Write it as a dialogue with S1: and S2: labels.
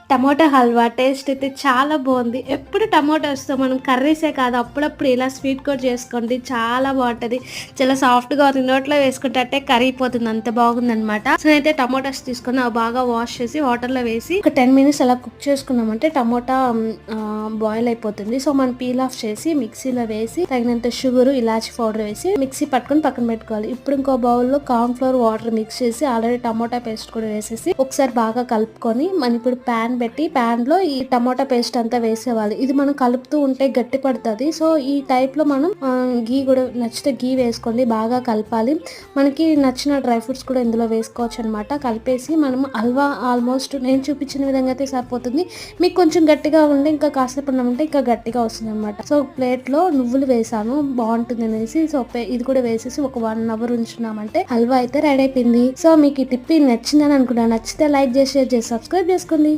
S1: Tomato halwa taste అయితే చాలా బాగుంది. ఎప్పుడు టమోటాస్‌తో మనం కర్రీసే కాదు అప్పుడప్పుడు ఇలా స్వీట్ కూడా చేసుకోండి. చాలా బావుంటది. చాలా సాఫ్ట్‌గా ఉంది. నోట్లో వేసుకుంటే కరిగిపోతుంది. అంత బాగుందనమాట. సో, నేనైతే టమోటాస్ తీసుకొని అవి బాగా వాష్ చేసి వాటర్‌లో వేసి ఒక 10 మినిట్స్ అలా కుక్ చేసుకున్నామంటే టమోటా బాయిల్ అయిపోతుంది. సో, మనం పీల్ ఆఫ్ చేసి మిక్సీలో వేసి తగినంత షుగరు, ఇలాచీ పౌడర్ వేసి మిక్సీ పట్టుకొని పక్కన పెట్టుకోవాలి. ఇప్పుడు ఇంకో బౌల్‌లో కార్న్ ఫ్లోర్ వాటర్ మిక్స్ చేసి ఆల్రెడీ టమోటా పేస్ట్ కూడా వేసేసి ఒకసారి బాగా కలుపుకొని మనం ఇప్పుడు ప్యాన్ పెట్టి ప్యాన్ లో ఈ టమోటా పేస్ట్ అంతా వేసేవాలి. ఇది మనం కలుపుతూ ఉంటే గట్టి పడుతుంది. సో ఈ టైప్ లో మనం గీ కూడా నచ్చితే గీ వేసుకోండి. బాగా కలపాలి. మనకి నచ్చిన డ్రై ఫ్రూట్స్ కూడా ఇందులో వేసుకోవచ్చు అనమాట. కలిపేసి మనం హల్వా ఆల్మోస్ట్ నేను చూపించిన విధంగా అయితే సరిపోతుంది. మీకు కొంచెం గట్టిగా ఉండి ఇంకా కాసేపు ఉన్నామంటే ఇంకా గట్టిగా వస్తుంది అనమాట. సో ప్లేట్ లో నువ్వులు వేసాను బాగుంటుంది అనేసి. సో ఇది కూడా వేసేసి ఒక 1 అవర్ ఉంచున్నామంటే హల్వా అయితే రెడీ అయిపోయింది. సో మీకు ఈ టిప్ నచ్చిందని అనుకున్నాను. నచ్చితే లైక్ చేసి షేర్ చేసి సబ్స్క్రైబ్ చేసుకోండి.